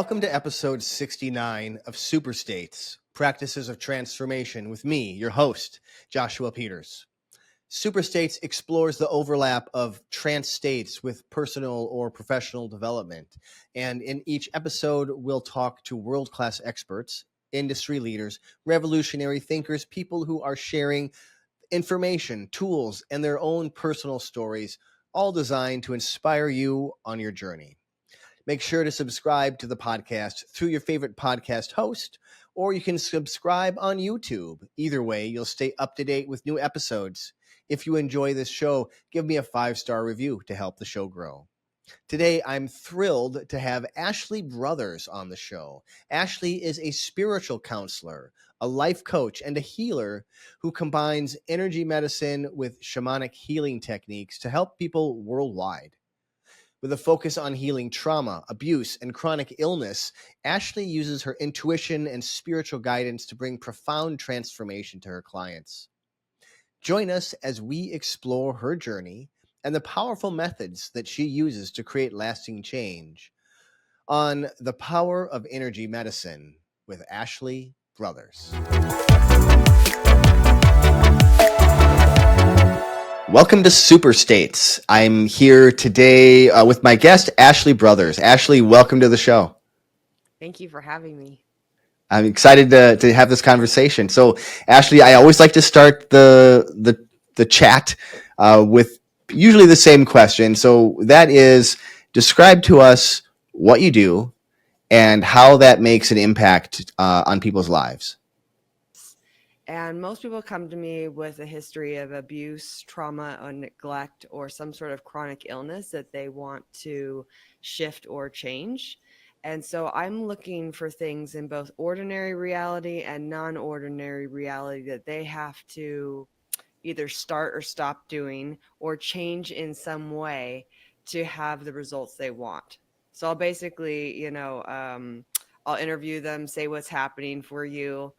Welcome to episode 69 of Superstates, Practices of Transformation with me, your host, Joshua Peters. Superstates explores the overlap of trance states with personal or professional development. And in each episode, we'll talk to world-class experts, industry leaders, revolutionary thinkers, people who are sharing information, tools, and their own personal stories, all designed to inspire you on your journey. Make sure to subscribe to the podcast through your favorite podcast host, or you can subscribe on YouTube. Either way, you'll stay up to date with new episodes. If you enjoy this show, give me a 5-star review to help the show grow. Today, I'm thrilled to have Ashley Brothers on the show. Ashley is a spiritual counselor, a life coach, and a healer who combines energy medicine with shamanic healing techniques to help people worldwide. With a focus on healing trauma, abuse, and chronic illness, Ashley uses her intuition and spiritual guidance to bring profound transformation to her clients. Join us as we explore her journey and the powerful methods that she uses to create lasting change on The Power of Energy Medicine with Ashley Brothers. Welcome to Superstates. I'm here today with my guest, Ashley Brothers. Ashley, welcome to the show. Thank you for having me. I'm excited to have this conversation. So, Ashley, I always like to start the chat with usually the same question. So that is, describe to us what you do and how that makes an impact on people's lives. And most people come to me with a history of abuse, trauma, or neglect, or some sort of chronic illness that they want to shift or change. And so I'm looking for things in both ordinary reality and non-ordinary reality that they have to either start or stop doing or change in some way to have the results they want. So I'll basically, I'll interview them, say what's happening for you,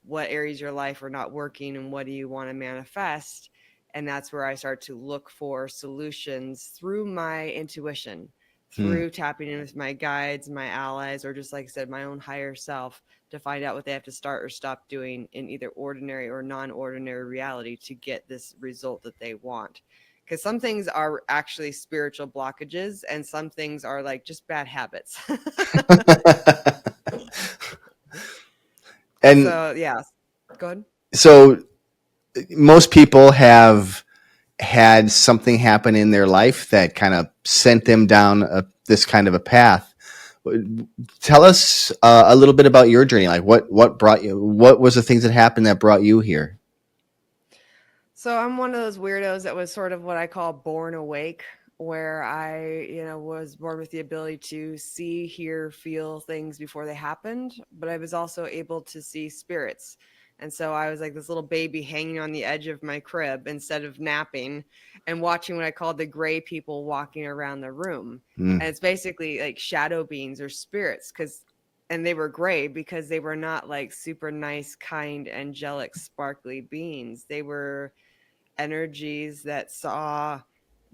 what areas of your life are not working, and what do you want to manifest. And that's where I start to look for solutions through my intuition, through tapping in with my guides, my allies, or just like I said, my own higher self, to find out what they have to start or stop doing in either ordinary or non-ordinary reality to get this result that they want. Because some things are actually spiritual blockages and some things are like just bad habits. And so, yeah, go ahead. So most people have had something happen in their life that kind of sent them down this kind of a path. Tell us a little bit about your journey. Like what brought you, what was the things that happened that brought you here? So I'm one of those weirdos that was sort of what I call born awake, where I, was born with the ability to see, hear, feel things before they happened, but I was also able to see spirits. And so I was like this little baby hanging on the edge of my crib instead of napping and watching what I called the gray people walking around the room. And it's basically like shadow beings or spirits, and they were gray because they were not like super nice, kind, angelic, sparkly beings. They were energies that saw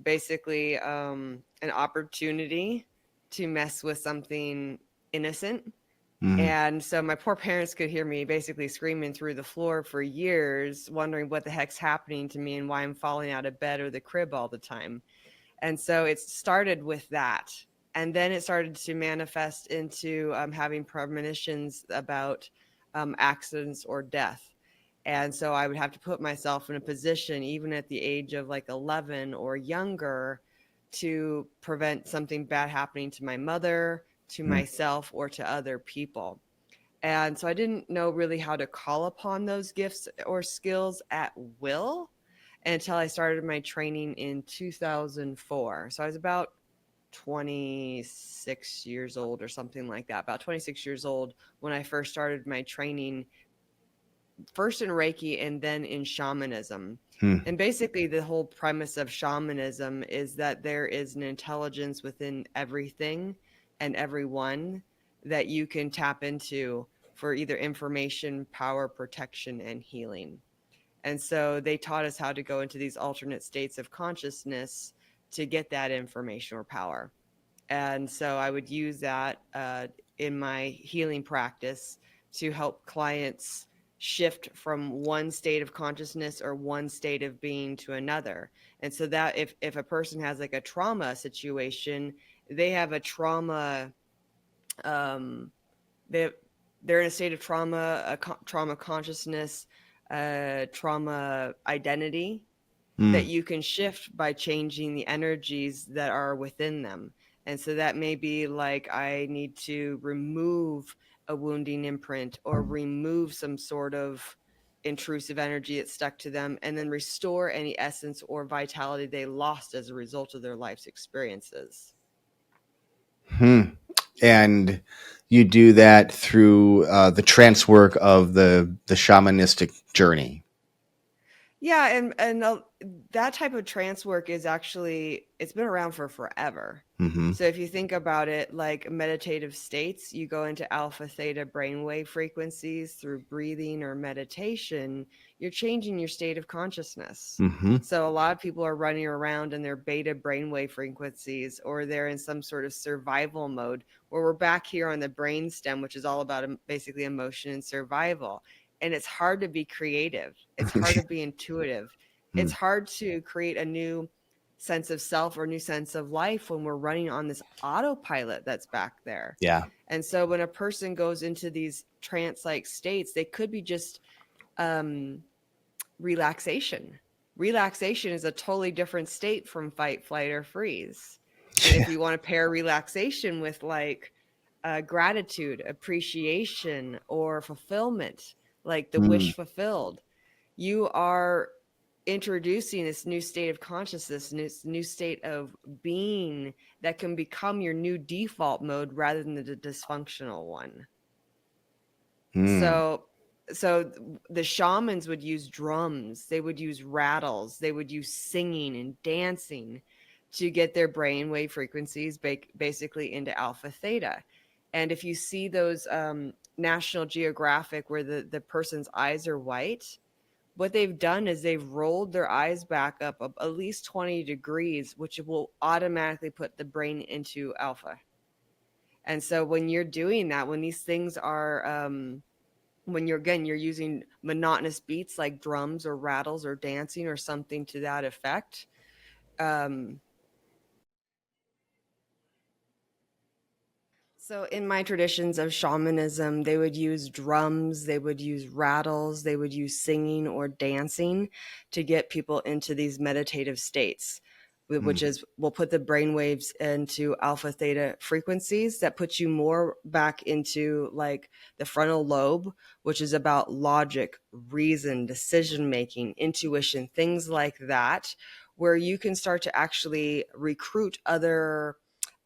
basically an opportunity to mess with something innocent. And so my poor parents could hear me basically screaming through the floor for years, wondering what the heck's happening to me and why I'm falling out of bed or the crib all the time. And so it started with that. And then it started to manifest into having premonitions about accidents or death. And so I would have to put myself in a position, even at the age of like 11 or younger, to prevent something bad happening to my mother, to myself, or to other people. And so I didn't know really how to call upon those gifts or skills at will until I started my training in 2004. So I was about 26 years old or something like that, about 26 years old when I first started my training, first in Reiki and then in shamanism. And basically the whole premise of shamanism is that there is an intelligence within everything and everyone that you can tap into for either information, power, protection, and healing. And so they taught us how to go into these alternate states of consciousness to get that information or power. And so I would use that in my healing practice to help clients shift from one state of consciousness or one state of being to another. And so that if a person has like a trauma situation, they have a trauma, um, they they're in a state of trauma, trauma consciousness, trauma identity that Mm. you can shift by changing the energies that are within them. And so that may be like, I need to remove a wounding imprint or remove some sort of intrusive energy that stuck to them, and then restore any essence or vitality they lost as a result of their life's experiences. Hmm. And you do that through the trance work of the shamanistic journey. Yeah, and that type of trance work is actually, it's been around for forever. Mm-hmm. So if you think about it like meditative states, you go into alpha theta brainwave frequencies through breathing or meditation, you're changing your state of consciousness. Mm-hmm. So a lot of people are running around in their beta brainwave frequencies, or they're in some sort of survival mode where we're back here on the brain stem, which is all about basically emotion and survival. And it's hard to be creative. It's hard to be intuitive. It's Mm. hard to create a new sense of self or new sense of life when we're running on this autopilot that's back there. Yeah. And so when a person goes into these trance like states, they could be just um, relaxation. Relaxation is a totally different state from fight, flight, or freeze. And if you want to pair relaxation with like gratitude, appreciation, or fulfillment, like the Mm. wish fulfilled, you are introducing this new state of consciousness, this new state of being that can become your new default mode rather than the dysfunctional one. Mm. So so the shamans would use drums, they would use rattles, they would use singing and dancing to get their brainwave frequencies basically into alpha theta. And if you see those National Geographic where the person's eyes are white, what they've done is they've rolled their eyes back up at least 20 degrees, which will automatically put the brain into alpha. And so when you're doing that, when these things are when you're using monotonous beats like drums or rattles or dancing or something to that effect, um so in my traditions of shamanism, they would use drums, they would use rattles, they would use singing or dancing to get people into these meditative states, which Mm. is will put the brain waves into alpha theta frequencies that puts you more back into like the frontal lobe, which is about logic, reason, decision making, intuition, things like that, where you can start to actually recruit other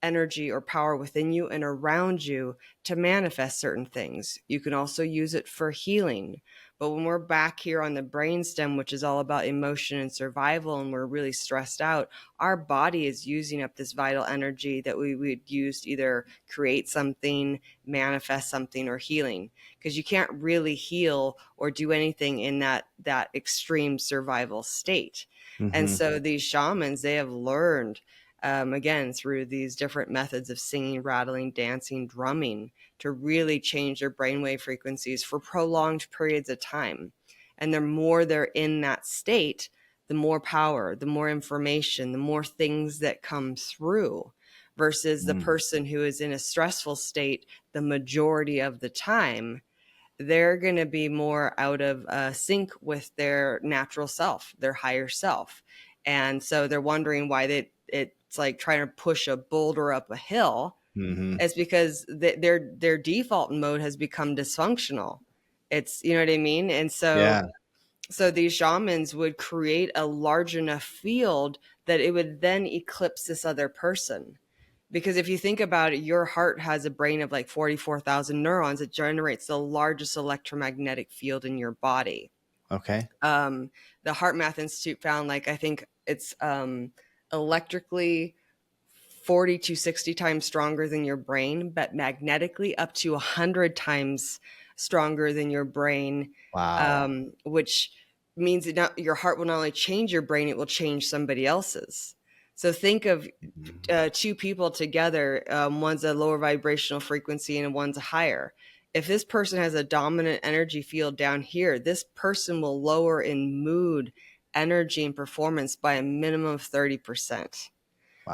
energy or power within you and around you to manifest certain things. You can also use it for healing. But when we're back here on the brainstem, which is all about emotion and survival, and we're really stressed out, our body is using up this vital energy that we would use to either create something, manifest something, or healing. Because you can't really heal or do anything in that extreme survival state. And Mm-hmm. so these shamans, they have learned again, through these different methods of singing, rattling, dancing, drumming, to really change their brainwave frequencies for prolonged periods of time. And the more they're in that state, the more power, the more information, the more things that come through, versus the Mm. person who is in a stressful state the majority of the time. They're going to be more out of sync with their natural self, their higher self. And so they're wondering why it's like trying to push a boulder up a hill. Mm-hmm. It's because their default mode has become dysfunctional. It's, you know what I mean? And Yeah. so these shamans would create a large enough field that it would then eclipse this other person. Because if you think about it, your heart has a brain of like 44,000 neurons. It generates the largest electromagnetic field in your body. Okay. Um, the HeartMath Institute found, like, I think it's electrically 40 to 60 times stronger than your brain, but magnetically up to 100 times stronger than your brain, Wow. which means that your heart will not only change your brain, it will change somebody else's. So think of Mm. two people together. One's a lower vibrational frequency and one's a higher. If this person has a dominant energy field down here, this person will lower in mood, energy, and performance by a minimum of 30%.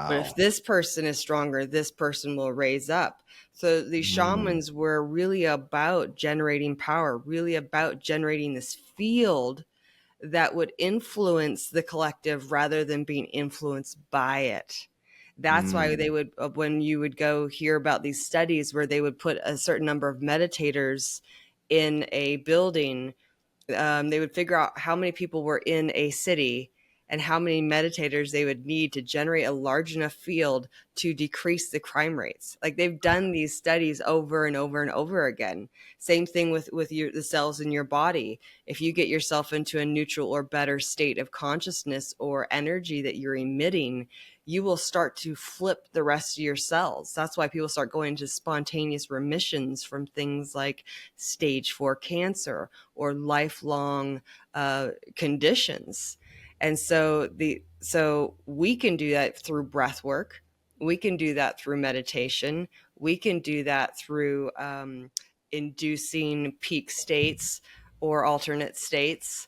But if Wow. this person is stronger, this person will raise up. So these Mm. shamans were really about generating power, really about generating this field that would influence the collective rather than being influenced by it. That's why Mm. they would, when you would go hear about these studies where they would put a certain number of meditators in a building, they would figure out how many people were in a city and how many meditators they would need to generate a large enough field to decrease the crime rates. Like they've done these studies over and over and over again. Same thing with the cells in your body. If you get yourself into a neutral or better state of consciousness or energy that you're emitting, you will start to flip the rest of your cells. That's why people start going into spontaneous remissions from things like stage 4 cancer or lifelong conditions. And so we can do that through breath work. We can do that through meditation. We can do that through inducing peak states or alternate states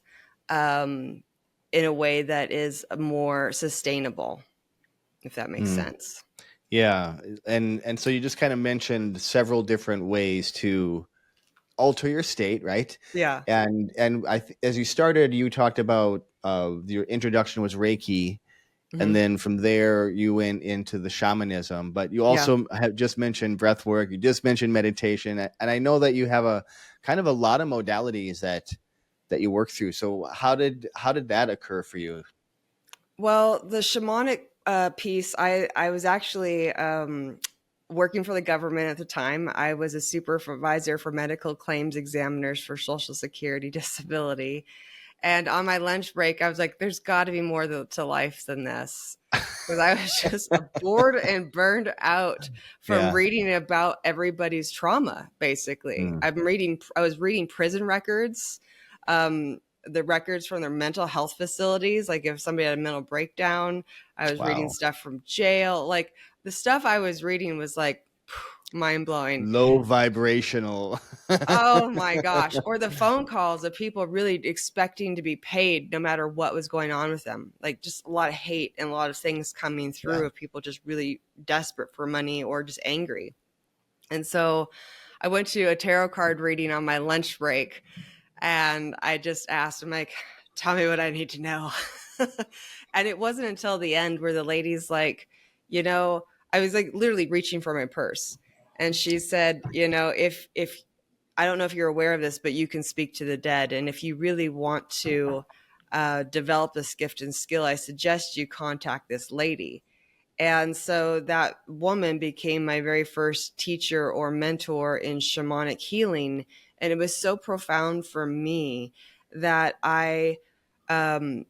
um, in a way that is more sustainable, if that makes Mm. sense. Yeah, and so you just kind of mentioned several different ways to alter your state, right? Yeah. And as you started, you talked about your introduction was Reiki, and Hmm. then from there you went into the shamanism. But you Yeah. also have just mentioned breath work. You just mentioned meditation, and I know that you have a kind of a lot of modalities that you work through. So how did that occur for you? Well, the shamanic piece, I was actually working for the government at the time. I was a supervisor for medical claims examiners for Social Security disability. And on my lunch break, I was like, there's got to be more to life than this. Because I was just bored and burned out from Yeah. reading about everybody's trauma, basically. Mm. I was reading prison records, the records from their mental health facilities. Like if somebody had a mental breakdown, I was reading Wow. stuff from jail. Like the stuff I was reading was like mind blowing. Low vibrational. Oh my gosh. Or the phone calls of people really expecting to be paid no matter what was going on with them. Like just a lot of hate and a lot of things coming Yeah. through of people just really desperate for money or just angry. And so I went to a tarot card reading on my lunch break and I just asked, I'm like, tell me what I need to know. And it wasn't until the end where the lady's like, you know, I was like literally reaching for my purse. And she said, you know, if I don't know if you're aware of this, but you can speak to the dead. And if you really want to develop this gift and skill, I suggest you contact this lady. And so that woman became my very first teacher or mentor in shamanic healing. And it was so profound for me that I um,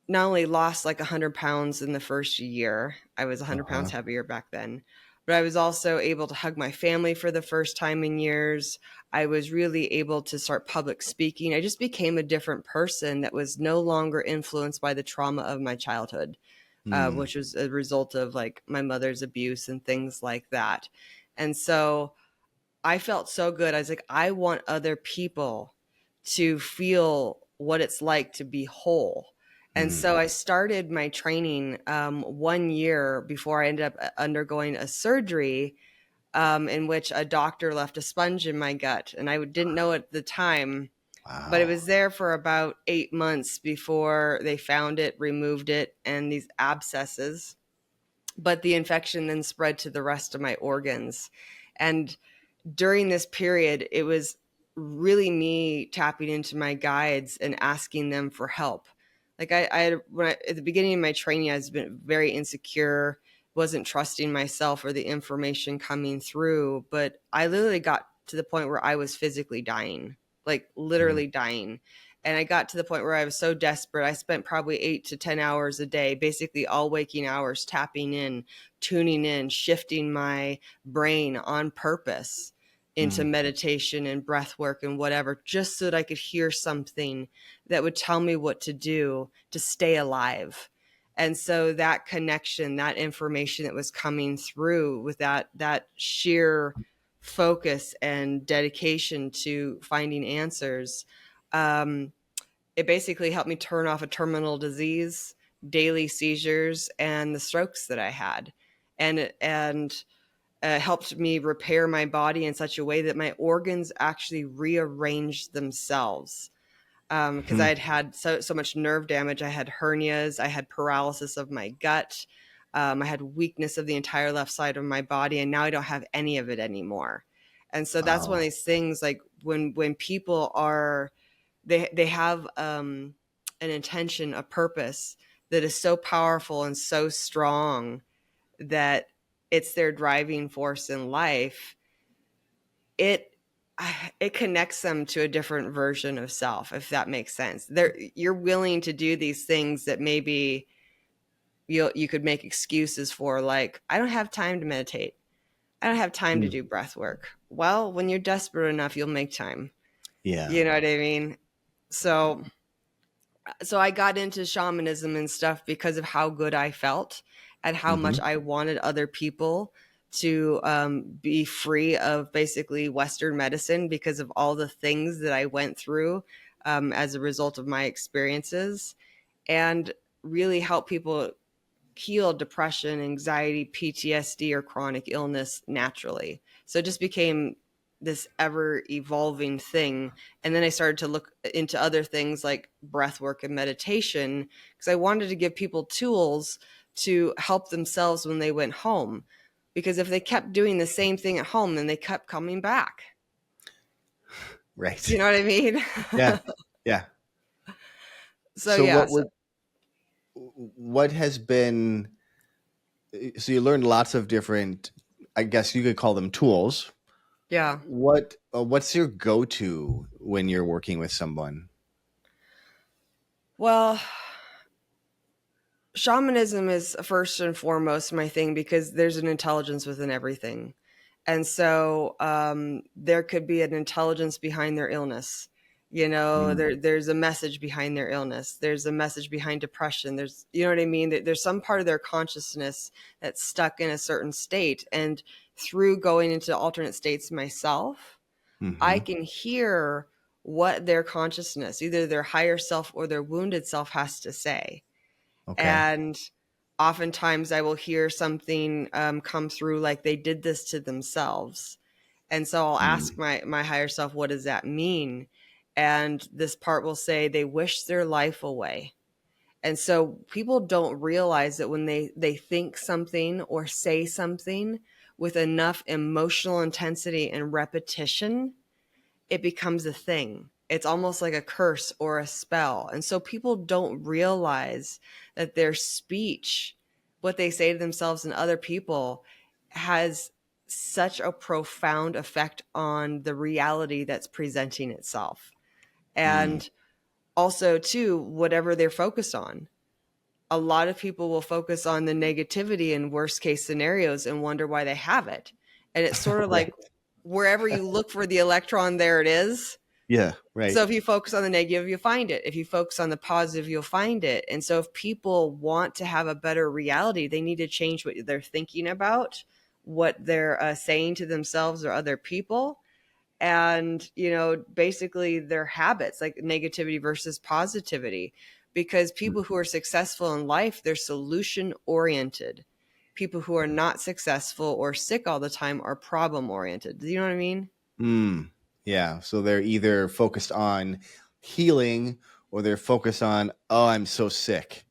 not only lost like 100 pounds in the first year, I was 100 pounds Uh-huh. heavier back then, but I was also able to hug my family for the first time in years. I was really able to start public speaking. I just became a different person that was no longer influenced by the trauma of my childhood, Mm. which was a result of like my mother's abuse and things like that. And so I felt so good. I was like, I want other people to feel what it's like to be whole. And Mm. so I started my training 1 year before I ended up undergoing a surgery in which a doctor left a sponge in my gut. And I didn't know at the time, but it Wow. was there for about 8 months before they found it, removed it, and these abscesses. But the infection then spread to the rest of my organs. And during this period, it was really me tapping into my guides and asking them for help. Like at the beginning of my training, I was been very insecure, wasn't trusting myself or the information coming through. But I literally got to the point where I was physically dying, like Mm. literally dying. And I got to the point where I was so desperate. I spent probably 8 to 10 hours a day, basically all waking hours, tapping in, tuning in, shifting my brain on purpose into Mm. meditation and breath work and whatever, just so that I could hear something that would tell me what to do to stay alive. And so that connection, that information that was coming through with that sheer focus and dedication to finding answers, it basically helped me turn off a terminal disease, daily seizures, and the strokes that I had. And helped me repair my body in such a way that my organs actually rearranged themselves. Because I had so much nerve damage. I had hernias. I had paralysis of my gut. I had weakness of the entire left side of my body, and now I don't have any of it anymore. And so that's one of Wow. these things, like when people are, they have an intention, a purpose that is so powerful and so strong that it's their driving force in life. It connects them to a different version of self, if that makes sense. You're willing to do these things that maybe you could make excuses for, like, I don't have time to meditate. I don't have time to Mm. do breath work. Well, when you're desperate enough, you'll make time. Yeah. You know what I mean? So I got into shamanism and stuff because of how good I felt and how much Hmm. I wanted other people to be free of basically Western medicine, because of all the things that I went through as a result of my experiences, and really help people heal depression, anxiety, PTSD, or chronic illness naturally. So it just became this ever evolving thing. And then I started to look into other things like breath work and meditation, because I wanted to give people tools to help themselves when they went home. Because if they kept doing the same thing at home, then they kept coming back. Do Right. you know what I mean? Yeah. Yeah. So So yeah, what has been, so you learned lots of different, I guess you could call them tools. yeah. What's your go-to when you're working with someone? Well, shamanism is first and foremost my thing, because there's an intelligence within everything. And so there could be an intelligence behind their illness. Mm. There's a message behind their illness. There's a message behind depression. There's, you know what I mean? There's some part of their consciousness that's stuck in a certain state. And through going into alternate states myself, I Hmm. can hear what their consciousness, either their higher self or their wounded self, has to say. Okay. And oftentimes I will hear something come through, like they did this to themselves. And so I'll ask Mm. my higher self, what does that mean? And this part will say they wish their life away. And so people don't realize that when they think something or say something with enough emotional intensity and repetition, it becomes a thing. It's almost like a curse or a spell. And so people don't realize that their speech, what they say to themselves and other people, has such a profound effect on the reality that's presenting itself. Mm. And also, too, whatever they're focused on. A lot of people will focus on the negativity and worst case scenarios and wonder why they have it. And it's sort of Right. like wherever you look for the electron, there it is. Yeah. Right. So if you focus on the negative, you'll find it. If you focus on the positive, you'll find it. And so if people want to have a better reality, they need to change what they're thinking about, what they're saying to themselves or other people, and, basically their habits, like negativity versus positivity. Because people who are successful in life, they're solution oriented. People who are not successful or sick all the time are problem oriented. Do you know what I mean? Mm. Yeah. So they're either focused on healing or they're focused on, oh, I'm so sick.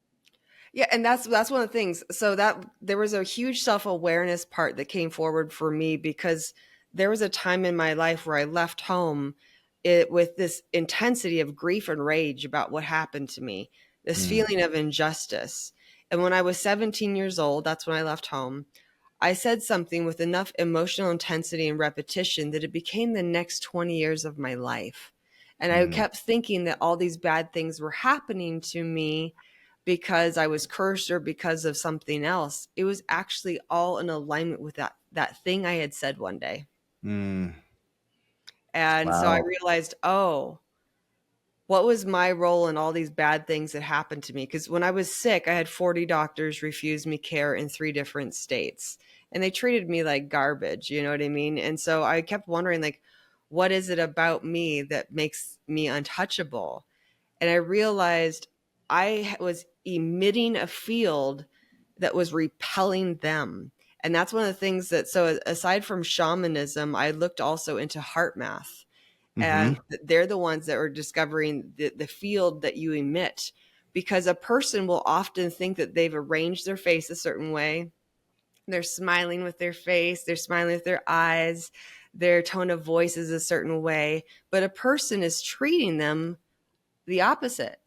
Yeah, and that's one of the things. So that there was a huge self-awareness part that came forward for me, because there was a time in my life where I left home with this intensity of grief and rage about what happened to me, this Mm. feeling of injustice. And when I was 17 years old, that's when I left home. I said something with enough emotional intensity and repetition that it became the next 20 years of my life. And I Mm. kept thinking that all these bad things were happening to me because I was cursed or because of something else. It was actually all in alignment with that thing I had said one day. Mm. And so I Wow. realized, oh, what was my role in all these bad things that happened to me? Because when I was sick, I had 40 doctors refuse me care in 3 different states, and they treated me like garbage, you know what I mean? And so I kept wondering, like, what is it about me that makes me untouchable? And I realized I was emitting a field that was repelling them. And that's one of the things that, so aside from shamanism, I looked also into HeartMath, Mm-hmm. and they're the ones that are discovering the field that you emit, because a person will often think that they've arranged their face a certain way. They're smiling with their face, they're smiling with their eyes, their tone of voice is a certain way, but a person is treating them the opposite.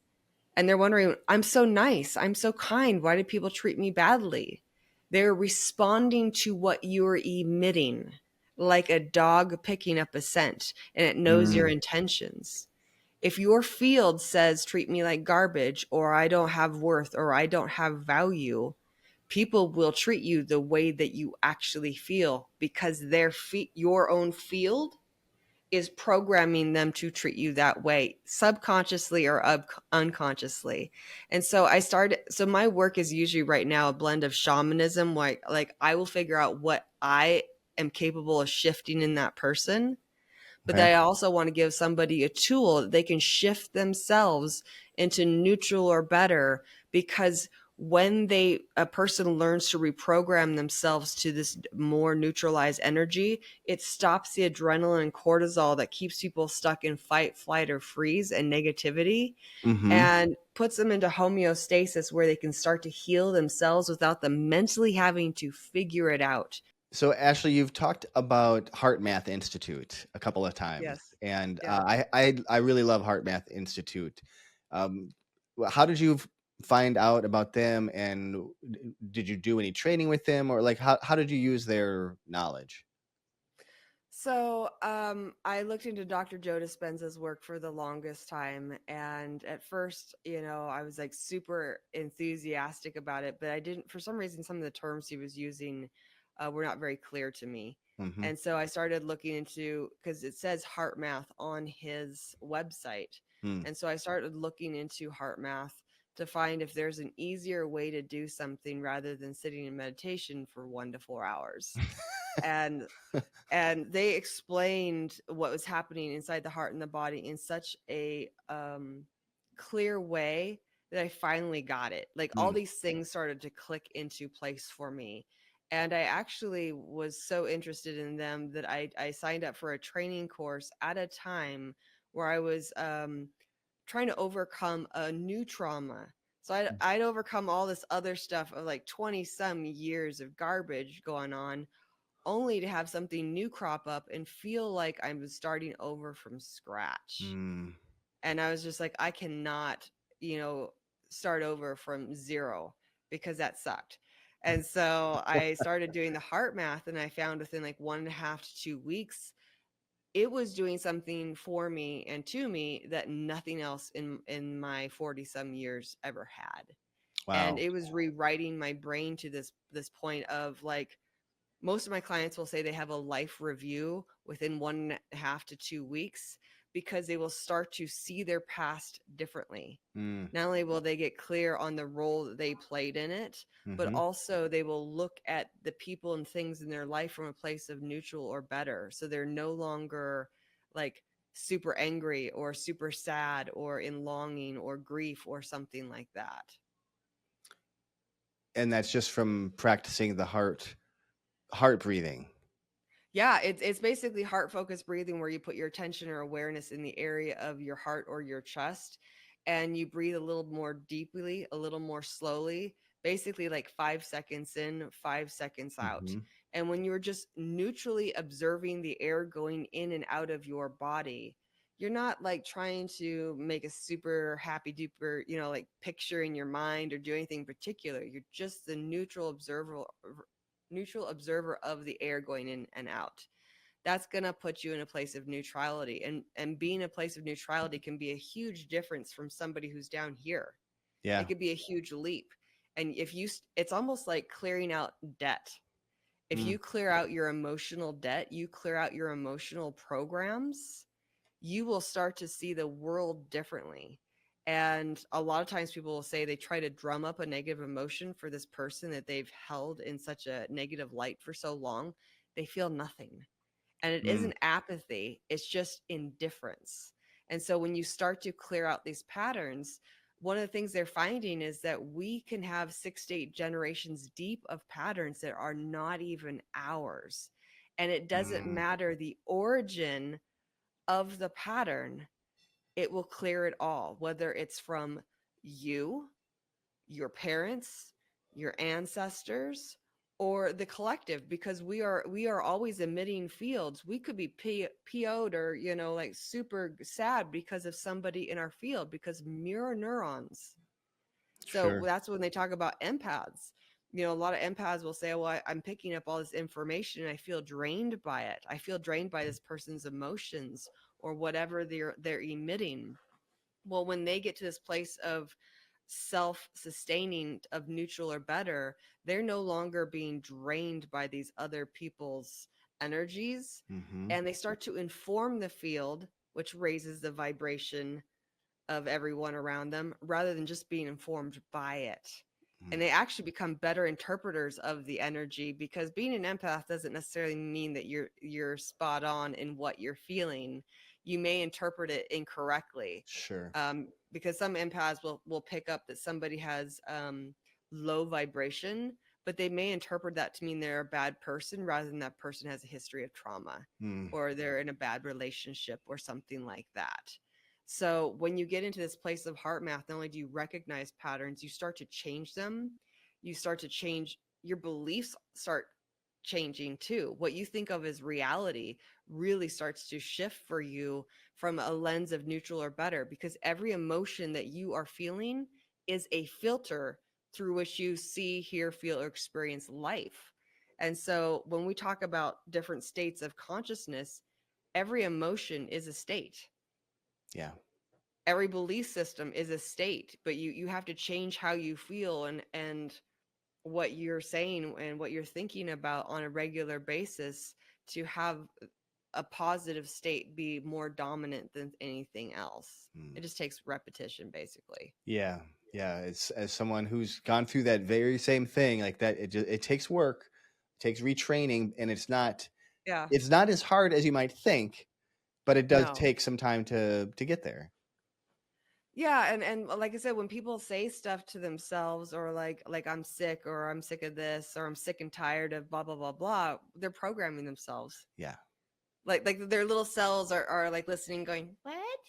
And they're wondering, I'm so nice, I'm so kind, why do people treat me badly? They're responding to what you're emitting, like a dog picking up a scent, and it knows your Mm. intentions. If your field says treat me like garbage, or I don't have worth, or I don't have value, people will treat you the way that you actually feel, because your own field is programming them to treat you that way, subconsciously or unconsciously. And so so my work is usually right now a blend of shamanism, like I will figure out what I am capable of shifting in that person, but Okay. that I also want to give somebody a tool that they can shift themselves into neutral or better. Because when a person learns to reprogram themselves to this more neutralized energy, it stops the adrenaline and cortisol that keeps people stuck in fight, flight, or freeze and negativity, Mm-hmm. and puts them into homeostasis where they can start to heal themselves without them mentally having to figure it out. So, Ashley, you've talked about HeartMath Institute a couple of times, Yes. and Yeah. I really love HeartMath Institute. Um, how did you find out about them, and did you do any training with them, or like how did you use their knowledge? So, I looked into Dr. Joe Dispenza's work for the longest time, and at first, I was like super enthusiastic about it, but I didn't, for some reason, some of the terms he was using were not very clear to me. Mm-hmm. And so I started looking into, because it says heart math on his website. Mm. And so I started looking into heart math to find if there's an easier way to do something rather than sitting in meditation for 1 to 4 hours. And they explained what was happening inside the heart and the body in such a clear way that I finally got it. Like, all Mm. these things started to click into place for me. And I actually was so interested in them that I signed up for a training course at a time where I was trying to overcome a new trauma. So I'd overcome all this other stuff of like 20 some years of garbage going on, only to have something new crop up and feel like I'm starting over from scratch. Mm. And I was just like, I cannot, you know, start over from zero, because that sucked. And so I started doing the heart math, and I found within like 1.5 to 2 weeks, it was doing something for me and to me that nothing else in my 40 some years ever had. And Wow. it was rewriting my brain to this point of like, most of my clients will say they have a life review within 1.5 to 2 weeks, because they will start to see their past differently. Mm. Not only will they get clear on the role that they played in it, but Mm-hmm. also they will look at the people and things in their life from a place of neutral or better. So they're no longer like super angry or super sad or in longing or grief or something like that. And that's just from practicing the heart breathing. Yeah, it's basically heart focused breathing, where you put your attention or awareness in the area of your heart or your chest, and you breathe a little more deeply, a little more slowly, basically like 5 seconds in, 5 seconds out. Mm-hmm. And when you're just neutrally observing the air going in and out of your body, you're not like trying to make a super happy duper, like picture in your mind or do anything particular. You're just the neutral observer of the air going in and out. That's going to put you in a place of neutrality, and being a place of neutrality can be a huge difference from somebody who's down here. It Yeah. could be a huge leap. And it's almost like clearing out debt. If Mm. you clear out your emotional debt, you clear out your emotional programs, you will start to see the world differently. And a lot of times people will say they try to drum up a negative emotion for this person that they've held in such a negative light for so long, they feel nothing. And it Mm, isn't apathy, it's just indifference. And so when you start to clear out these patterns, one of the things they're finding is that we can have 6 to 8 generations deep of patterns that are not even ours. And it doesn't mm, matter the origin of the pattern, it will clear it all, whether it's from you, your parents, your ancestors, or the collective, because we are always emitting fields. We could be PO'd or like super sad because of somebody in our field, because mirror neurons. So sure. that's when they talk about empaths. A lot of empaths will say, well, I'm picking up all this information and I feel drained by it. I feel drained by this person's emotions or whatever they're emitting. Well, when they get to this place of self-sustaining, of neutral or better, they're no longer being drained by these other people's energies, Mm-hmm. and they start to inform the field, which raises the vibration of everyone around them rather than just being informed by it. Mm, And they actually become better interpreters of the energy, because being an empath doesn't necessarily mean that you're spot on in what you're feeling. You may interpret it incorrectly, sure. because some empaths will pick up that somebody has low vibration, but they may interpret that to mean they're a bad person rather than that person has a history of trauma, Mm, or they're in a bad relationship or something like that. So when you get into this place of HeartMath, not only do you recognize patterns, you start to change them. You start to change your beliefs, start changing too. What you think of as reality really starts to shift for you from a lens of neutral or better, because every emotion that you are feeling is a filter through which you see, hear, feel, or experience life. And so when we talk about different states of consciousness, every emotion is a state. yeah. Every belief system is a state, but you have to change how you feel and what you're saying and what you're thinking about on a regular basis to have a positive state be more dominant than anything else. Mm. It just takes repetition, basically. Yeah. Yeah. It's as someone who's gone through that very same thing, like that, it takes work, it takes retraining, and Yeah. it's not as hard as you might think, but it does No. take some time to get there. Yeah, and like I said, when people say stuff to themselves, or like I'm sick, or I'm sick of this, or I'm sick and tired of blah blah blah blah, they're programming themselves. Yeah. Like their little cells are like listening, going, what?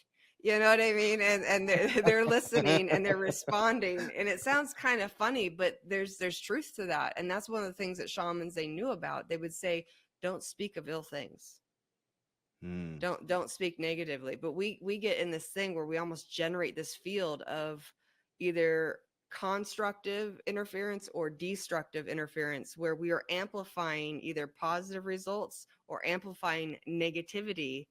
You know what I mean? And they're listening and they're responding. And it sounds kind of funny, but there's truth to that. And that's one of the things that shamans they knew about. They would say, don't speak of ill things. Mm, Don't speak negatively. But we get in this thing where we almost generate this field of either constructive interference or destructive interference, where we are amplifying either positive results or amplifying negativity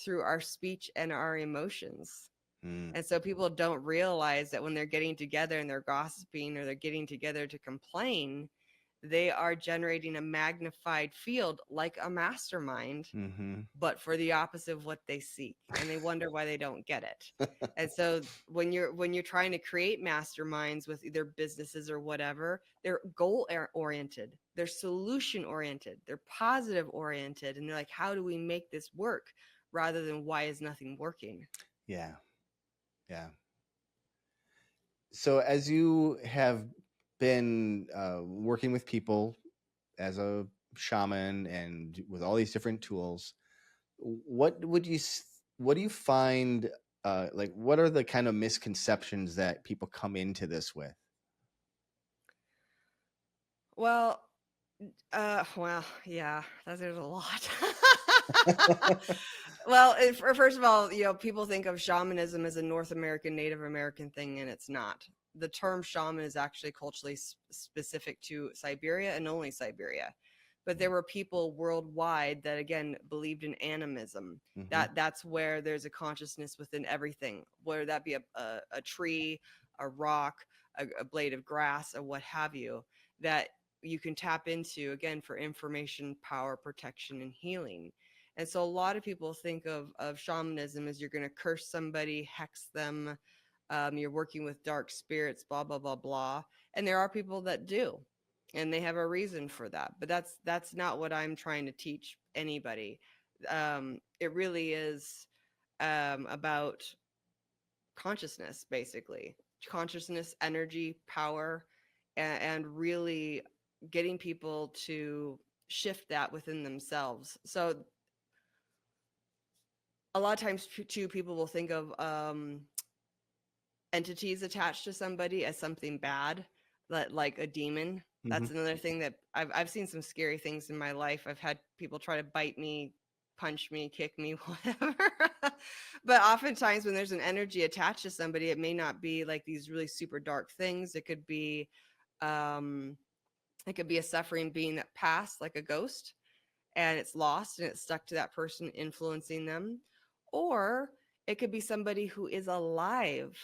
through our speech and our emotions. mm, And so people don't realize that when they're getting together and they're gossiping or they're getting together to complain, they are generating a magnified field like a mastermind, mm-hmm. but for the opposite of what they seek, and they wonder why they don't get it. And so when you're trying to create masterminds with either businesses or whatever, they're goal oriented, they're solution oriented, they're positive oriented, and they're like, how do we make this work, rather than why is nothing working. Yeah. Yeah. So as you have been working with people as a shaman and with all these different tools, what do you find, like what are the kind of misconceptions that people come into this with? Well, well, yeah, there's a lot. Well, first of all, people think of shamanism as a North American, Native American thing, and it's not. The term shaman is actually culturally specific to Siberia and only Siberia. But there were people worldwide that, again, believed in animism. Mm-hmm. That's where there's a consciousness within everything, whether that be a tree, a rock, a blade of grass, or what have you, that you can tap into, again, for information, power, protection, and healing. And so a lot of people think of shamanism as you're going to curse somebody, hex them, you're working with dark spirits, blah blah blah blah. And there are people that do, and they have a reason for that. But that's not what I'm trying to teach anybody. It really is about consciousness, basically consciousness, energy, power, and really getting people to shift that within themselves. So a lot of times too, people will think of entities attached to somebody as something bad, like a demon. Hmm. That's another thing that I've seen some scary things in my life. I've had people try to bite me, punch me, kick me, whatever. But oftentimes when there's an energy attached to somebody, it may not be like these really super dark things. Um it could be a suffering being that passed, like a ghost, and it's lost and it's stuck to that person, influencing them. Or it could be somebody who is alive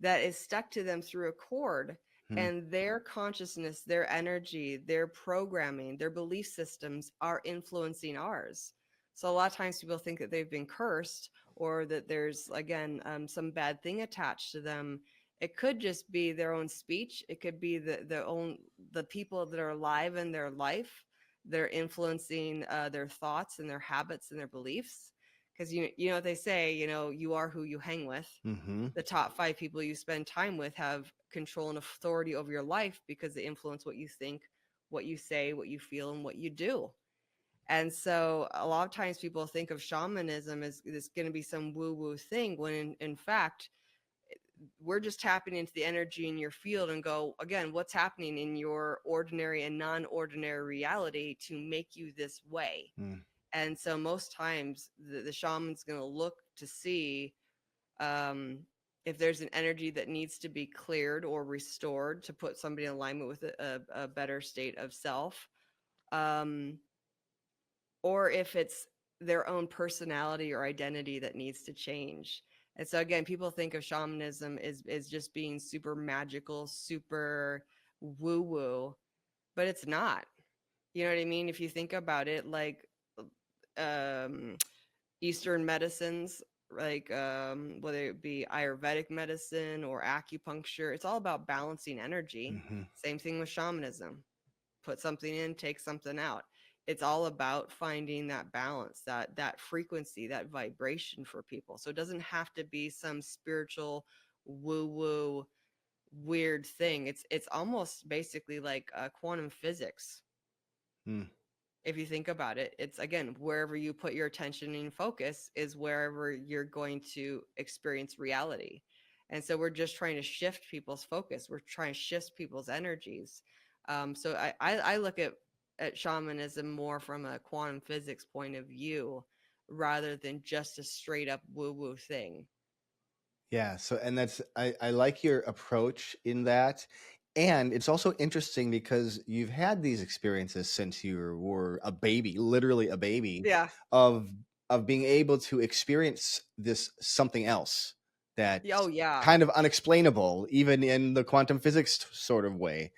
that is stuck to them through a cord, Hmm. and their consciousness, their energy, their programming, their belief systems are influencing ours. So a lot of times people think that they've been cursed, or that there's, again, some bad thing attached to them. It could just be their own speech. It could be the people that are alive in their life. They're influencing their thoughts and their habits and their beliefs. Because you know what they say, you are who you hang with. Hmm. The top 5 people you spend time with have control and authority over your life because they influence what you think, what you say, what you feel, and what you do. And so a lot of times people think of shamanism as this going to be some woo woo thing, when in fact we're just tapping into the energy in your field and go, again, what's happening in your ordinary and non-ordinary reality to make you this way. Mm. And so most times the shaman's going to look to see um, if there's an energy that needs to be cleared or restored to put somebody in alignment with a better state of self, um, or if it's their own personality or identity that needs to change. And so again, people think of shamanism as just being super magical, super woo woo, but it's not. You know what I mean? If you think about it, like um, Eastern medicines, like whether it be Ayurvedic medicine or acupuncture, it's all about balancing energy. Hmm. Same thing with shamanism. Put something in, take something out. It's all about finding that balance, that frequency, that vibration for people. So it doesn't have to be some spiritual woo woo weird thing. It's almost basically like quantum physics. Mm. If you think about it, it's, again, wherever you put your attention and focus is wherever you're going to experience reality. And so we're just trying to shift people's focus. We're trying to shift people's energies. So I look at shamanism more from a quantum physics point of view rather than just a straight up woo woo thing. Yeah. So, and I like your approach in that. And it's also interesting because you've had these experiences since you were a baby, literally a baby, Yeah. of of being able to experience this something else Oh, that's yeah. kind of unexplainable, even in the quantum physics sort of way.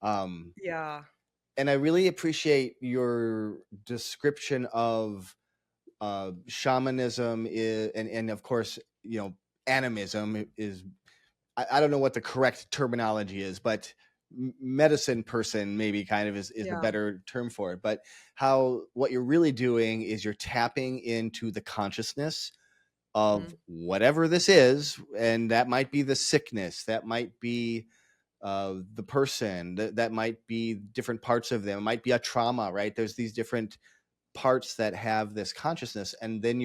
Um, Yeah. and I really appreciate your description of shamanism is, and of course, animism is, I don't know what the correct terminology is, but medicine person maybe kind of is the Yeah. better term for it. But how what you're really doing is you're tapping into the consciousness of Mm. whatever this is, and that might be the sickness, that might be the person, that might be different parts of them, it might be a trauma, right? There's these different parts that have this consciousness, and then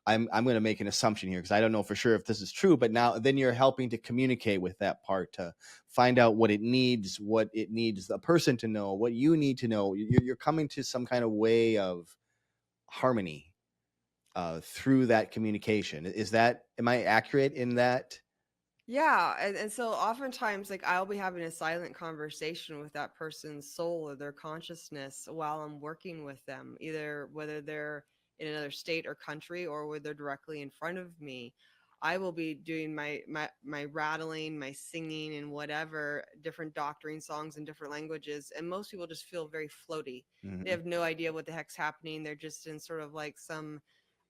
I'm going to make an assumption here because I don't know for sure if this is true, but now then you're helping to communicate with that part to find out what it needs the person to know, what you need to know. You're coming to some kind of way of harmony through that communication. Am I accurate in that? Yeah, and so oftentimes, like, I'll be having a silent conversation with that person's soul or their consciousness while I'm working with them, either whether they're in another state or country or whether they're directly in front of me. I will be doing my rattling, my singing, and whatever, different doctoring songs in different languages, and most people just feel very floaty. They Hmm. have no idea what the heck's happening. They're just in sort of like some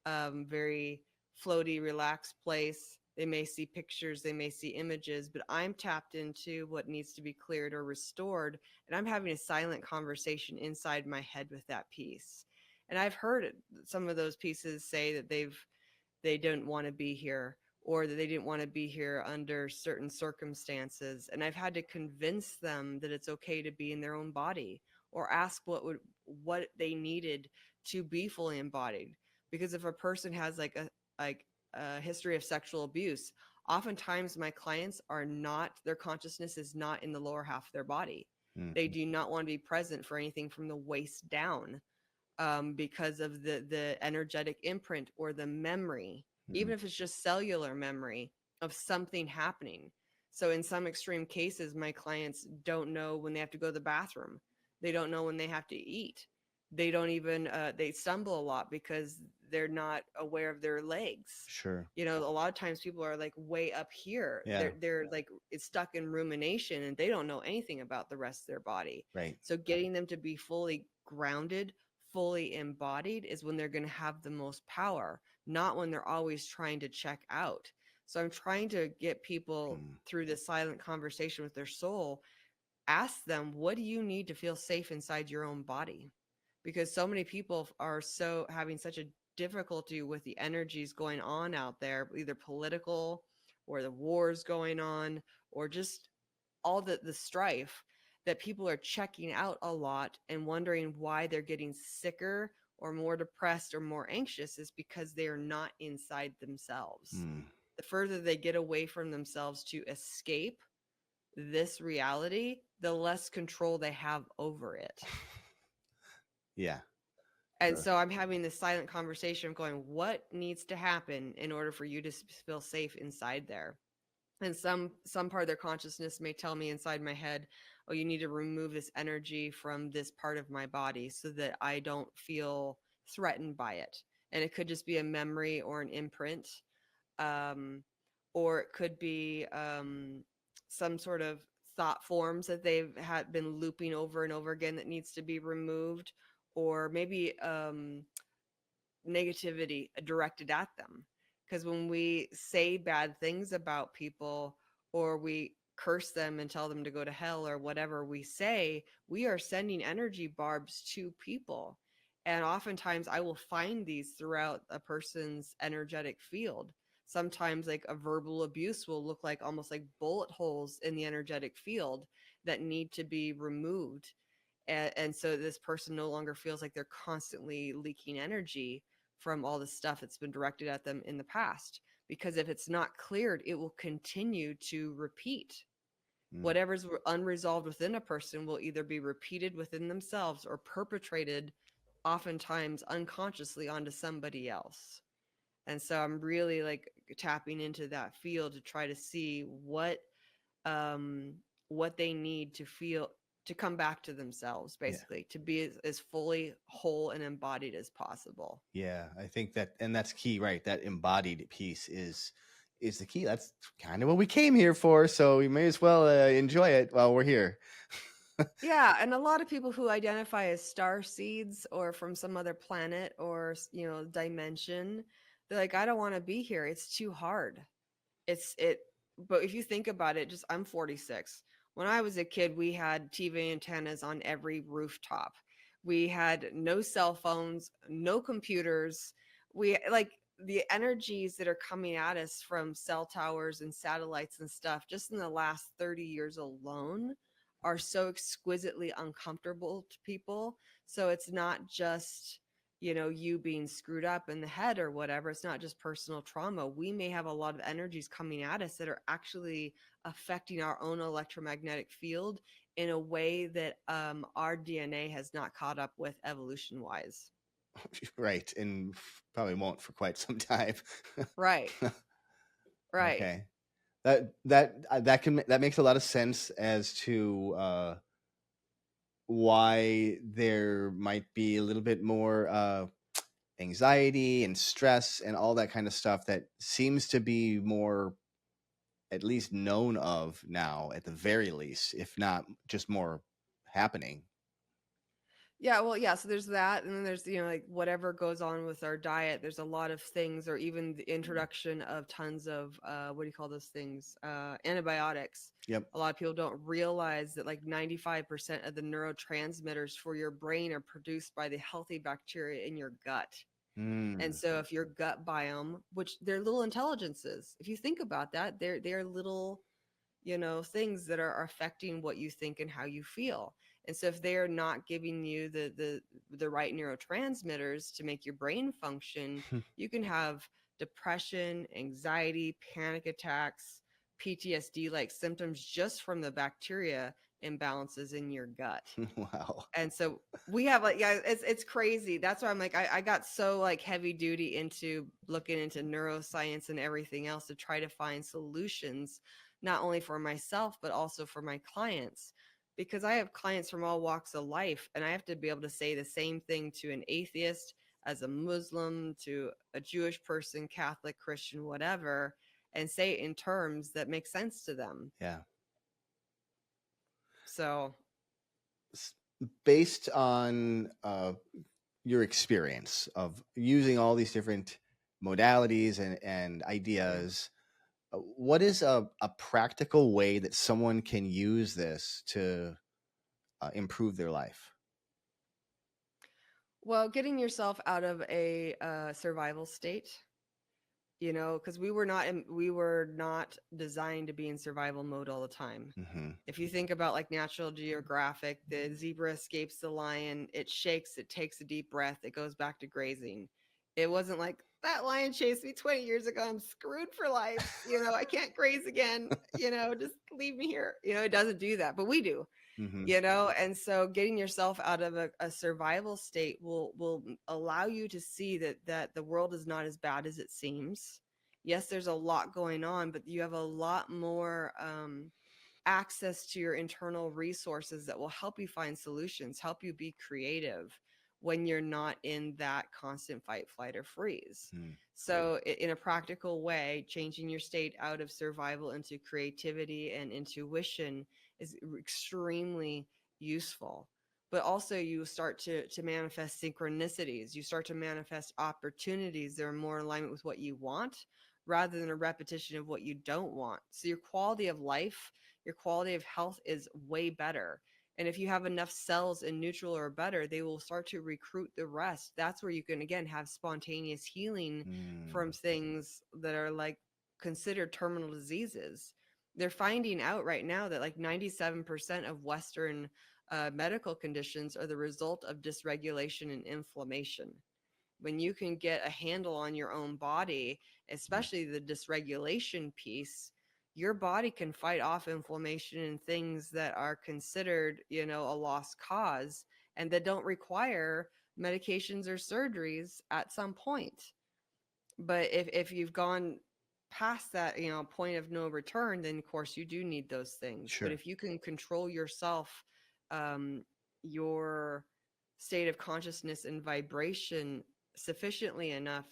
very floaty, relaxed place. They may see pictures, they may see images, but I'm tapped into what needs to be cleared or restored. And I'm having a silent conversation inside my head with that piece. And I've heard some of those pieces say that they didn't want to be here, or that they didn't want to be here under certain circumstances, and I've had to convince them that it's okay to be in their own body, or ask what they needed to be fully embodied. Because if a person has like a history of sexual abuse, oftentimes my clients are not, their consciousness is not in the lower half of their body. They Hmm. do not want to be present for anything from the waist down, because of the energetic imprint or the memory, Hmm. even if it's just cellular memory of something happening. So in some extreme cases, my clients don't know when they have to go to the bathroom. They don't know when they have to eat. They don't even they stumble a lot because they're not aware of their legs. Sure. You know, a lot of times people are like way up here. Yeah. They're like it's stuck in rumination, and they don't know anything about the rest of their body. Right. So getting them to be fully grounded, fully embodied, is when they're going to have the most power, not when they're always trying to check out. So I'm trying to get people Mm. through this silent conversation with their soul. Ask them, what do you need to feel safe inside your own body? Because so many people are so having such a difficulty with the energies going on out there, either political, or the wars going on, or just all the strife, that people are checking out a lot and wondering why they're getting sicker or more depressed or more anxious, is because they are not inside themselves. Mm. The further they get away from themselves to escape this reality, the less control they have over it. Yeah. And so I'm having this silent conversation of going, what needs to happen in order for you to feel safe inside there? And some part of their consciousness may tell me inside my head, oh, you need to remove this energy from this part of my body so that I don't feel threatened by it. And it could just be a memory or an imprint, um, or it could be some sort of thought forms that they've had been looping over and over again that needs to be removed, or maybe negativity directed at them. Because when we say bad things about people, or we curse them and tell them to go to hell, or whatever we say, we are sending energy barbs to people. And oftentimes I will find these throughout a person's energetic field. Sometimes like a verbal abuse will look like almost like bullet holes in the energetic field that need to be removed. And so this person no longer feels like they're constantly leaking energy from all the stuff that's been directed at them in the past. Because if it's not cleared, it will continue to repeat. Mm. Whatever's unresolved within a person will either be repeated within themselves or perpetrated, oftentimes unconsciously, onto somebody else. And so I'm really like tapping into that field to try to see um what they need to feel, to come back to themselves, Yeah. basically, to be as fully whole and embodied as possible. Yeah. I think that, and that's key, right? That embodied piece is the key. That's kind of what we came here for. So we may as well enjoy it while we're here. Yeah, and a lot of people who identify as star seeds or from some other planet or, dimension, they're like, I don't want to be here. It's too hard. It's it But if you think about it, just, I'm 46. When I was a kid, we had TV antennas on every rooftop. We had no cell phones, no computers. We like the energies that are coming at us from cell towers and satellites and stuff just in the last 30 years alone are so exquisitely uncomfortable to people. So it's not just, you being screwed up in the head or whatever. It's not just personal trauma. We may have a lot of energies coming at us that are actually affecting our own electromagnetic field in a way that our DNA has not caught up with evolution wise. Right. And probably won't for quite some time. Right. Right. Okay. That makes a lot of sense as to why there might be a little bit more anxiety and stress and all that kind of stuff that seems to be more at least known of now, at the very least, if not just more happening. Yeah, well, yeah, so there's that, and then there's, like whatever goes on with our diet. There's a lot of things, or even the introduction of tons of what do you call those things? Antibiotics. Yep. A lot of people don't realize that like 95% of the neurotransmitters for your brain are produced by the healthy bacteria in your gut. And so if your gut biome, which they're little intelligences, if you think about that, they're little, things that are affecting what you think and how you feel. And so if they're not giving you the right neurotransmitters to make your brain function, you can have depression, anxiety, panic attacks, PTSD like symptoms just from the bacteria imbalances in your gut. Wow. And so we have like, yeah, it's crazy. That's why I'm like, I got so like heavy duty into looking into neuroscience and everything else to try to find solutions, not only for myself, but also for my clients, because I have clients from all walks of life, and I have to be able to say the same thing to an atheist, as a Muslim, to a Jewish person, Catholic, Christian, whatever, and say it in terms that make sense to them. Yeah. So Based on your experience of using all these different modalities and ideas, what is a practical way that someone can use this to improve their life? well, getting yourself out of a survival state, because we were not designed to be in survival mode all the time. Mm-hmm. If you think about like National Geographic, the zebra escapes the lion, it shakes, it takes a deep breath, it goes back to grazing. It wasn't like that lion chased me 20 years ago, I'm screwed for life, I can't graze again, just leave me here. It doesn't do that, but we do. Mm-hmm. And so getting yourself out of a survival state will allow you to see that the world is not as bad as it seems. Yes, there's a lot going on, but you have a lot more access to your internal resources that will help you find solutions, help you be creative when you're not in that constant fight, flight, or freeze. So in a practical way, changing your state out of survival into creativity and intuition is extremely useful. But also you start to manifest synchronicities. You start to manifest opportunities that are more in alignment with what you want rather than a repetition of what you don't want. So your quality of life, your quality of health is way better. And if you have enough cells in neutral or better, they will start to recruit the rest. That's where you can, again, have spontaneous healing from things that are like considered terminal diseases. They're finding out right now that like 97% of Western medical conditions are the result of dysregulation and inflammation. When you can get a handle on your own body, especially the dysregulation piece, your body can fight off inflammation and things that are considered, a lost cause and that don't require medications or surgeries at some point. But if you've gone past that, point of no return, then of course you do need those things. Sure. But if you can control yourself, your state of consciousness and vibration sufficiently enough,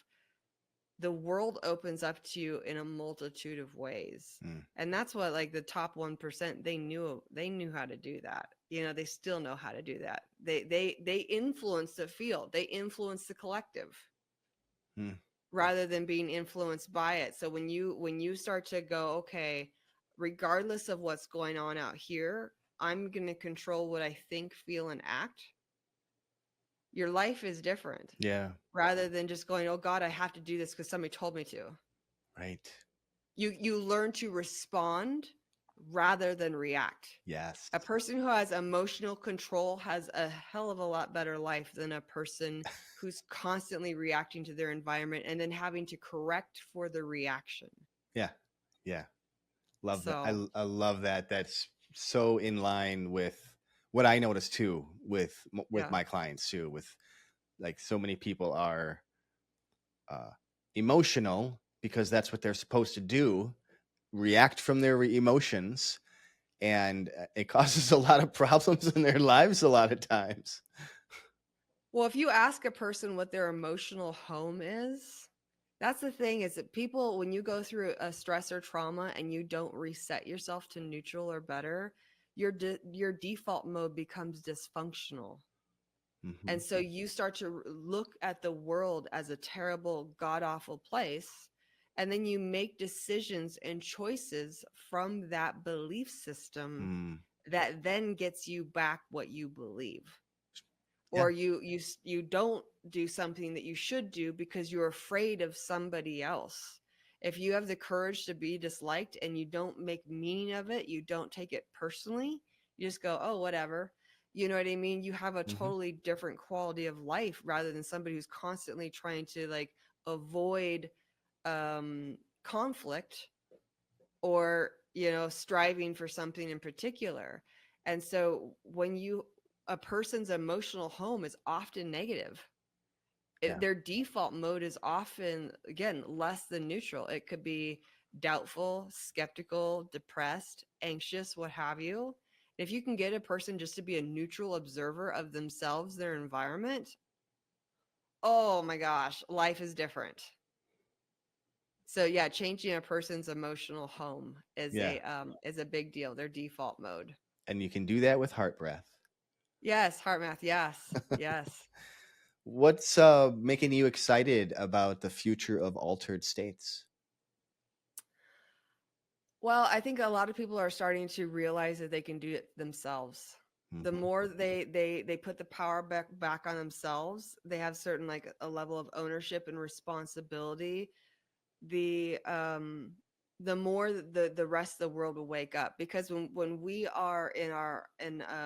the world opens up to you in a multitude of ways. And that's what like the top 1%, they knew how to do that. They still know how to do that. They influence the field, they influence the collective rather than being influenced by it. So when you start to go, okay, regardless of what's going on out here, I'm going to control what I think, feel, and act, your life is different. Yeah. Rather than just going, oh God, I have to do this because somebody told me to. Right. You learn to respond rather than react. Yes. A person who has emotional control has a hell of a lot better life than a person who's constantly reacting to their environment and then having to correct for the reaction. Yeah. Yeah. Love that. So I love that. That's so in line with what I notice too with yeah. my clients too, with like so many people are emotional because that's what they're supposed to do, react from their emotions, and it causes a lot of problems in their lives a lot of times. Well, if you ask a person what their emotional home is, that's the thing, is that people, when you go through a stress or trauma and you don't reset yourself to neutral or better, your default mode becomes dysfunctional. Mm-hmm. And so you start to look at the world as a terrible, god awful place. And then you make decisions and choices from that belief system Mm. that then gets you back what you believe. Yeah. Or you don't do something that you should do because you're afraid of somebody else. If you have the courage to be disliked and you don't make meaning of it, you don't take it personally, you just go, oh, whatever. You know what I mean? You have a Mm-hmm. totally different quality of life rather than somebody who's constantly trying to like avoid conflict, or striving for something in particular. And so when a person's emotional home is often negative, Yeah. their default mode is often, again, less than neutral. It could be doubtful, skeptical, depressed, anxious, what have you. If you can get a person just to be a neutral observer of themselves, their environment, oh my gosh, life is different. So yeah, changing a person's emotional home Yeah. is a big deal. Their default mode. And you can do that with heart breath. Yes, HeartMath. Yes, yes. What's making you excited about the future of altered states? Well, I think a lot of people are starting to realize that they can do it themselves. The Mm-hmm. more they put the power back on themselves, they have certain, like, a level of ownership and responsibility. The more the rest of the world will wake up, because when we are in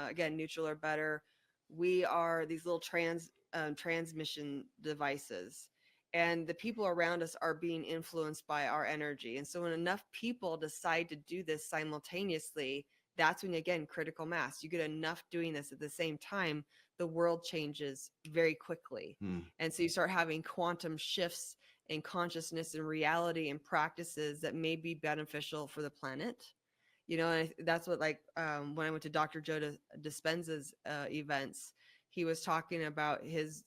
again, neutral or better, we are these little transmission devices, and the people around us are being influenced by our energy. And so when enough people decide to do this simultaneously, that's when, again, critical mass, you get enough doing this at the same time, the world changes very quickly. Mm. And so you start having quantum shifts in consciousness and reality and practices that may be beneficial for the planet. And that's what, like, when I went to Dr. Joe Dispenza's events, he was talking about his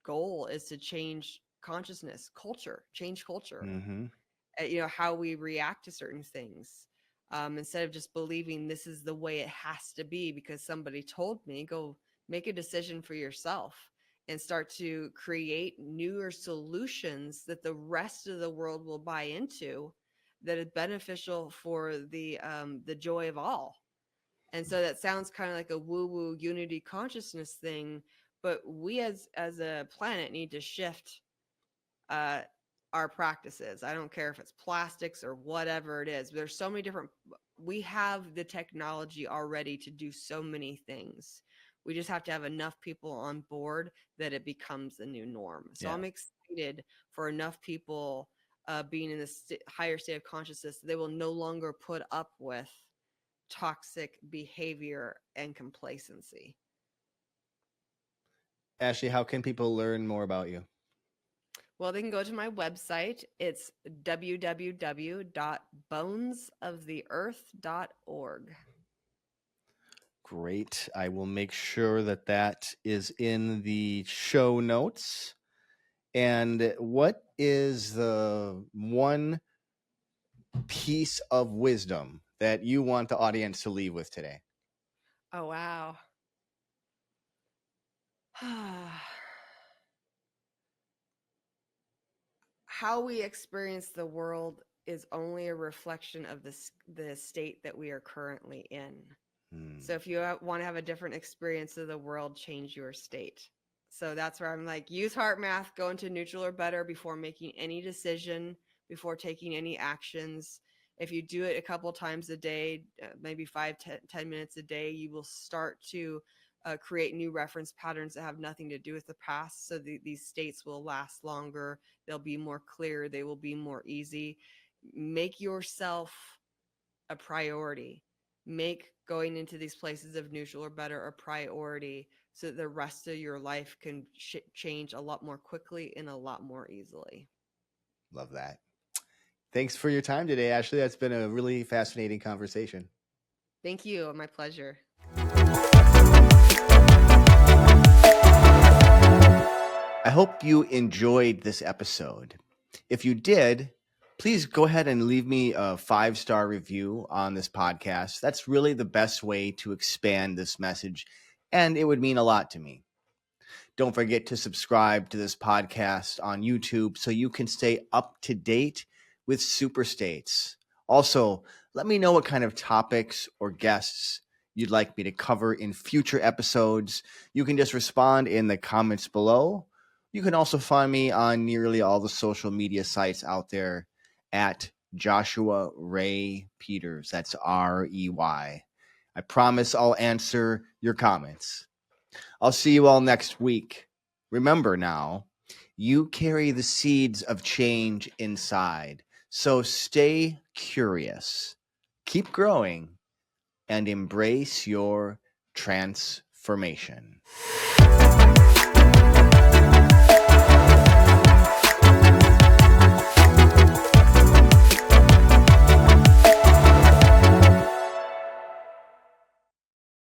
goal is to change consciousness, change culture, Mm-hmm. how we react to certain things. Instead of just believing this is the way it has to be because somebody told me, go make a decision for yourself and start to create newer solutions that the rest of the world will buy into, that is beneficial for the joy of all. And so that sounds kind of like a woo-woo unity consciousness thing, but we as a planet need to shift uh, our practices. I don't care if it's plastics or whatever it is. There's so many different. We have the technology already to do so many things. We just have to have enough people on board that it becomes the new norm. So Yeah. I'm excited for enough people being in this higher state of consciousness that they will no longer put up with toxic behavior and complacency. Ashley, how can people learn more about you? Well, they can go to my website. It's www.bonesoftheearth.org. Great. I will make sure that is in the show notes. And what is the one piece of wisdom that you want the audience to leave with today? Oh, wow. How we experience the world is only a reflection of the state that we are currently in. So if you want to have a different experience of the world, change your state. So that's where I'm like, use HeartMath, go into neutral or better before making any decision, before taking any actions. If you do it a couple times a day, maybe 5-10 minutes a day, you will start to create new reference patterns that have nothing to do with the past. So these states will last longer. They'll be more clear. They will be more easy. Make yourself a priority. Make going into these places of neutral or better a priority so that the rest of your life can change a lot more quickly and a lot more easily. Love that. Thanks for your time today, Ashley. That's been a really fascinating conversation. Thank you. My pleasure. I hope you enjoyed this episode. If you did, please go ahead and leave me a 5-star review on this podcast. That's really the best way to expand this message, and it would mean a lot to me. Don't forget to subscribe to this podcast on YouTube so you can stay up to date with Superstates. Also, let me know what kind of topics or guests you'd like me to cover in future episodes. You can just respond in the comments below. You can also find me on nearly all the social media sites out there at Joshua Ray Peters. That's REY. I promise I'll answer your comments. I'll see you all next week. Remember now, you carry the seeds of change inside. So stay curious, keep growing, and embrace your transformation.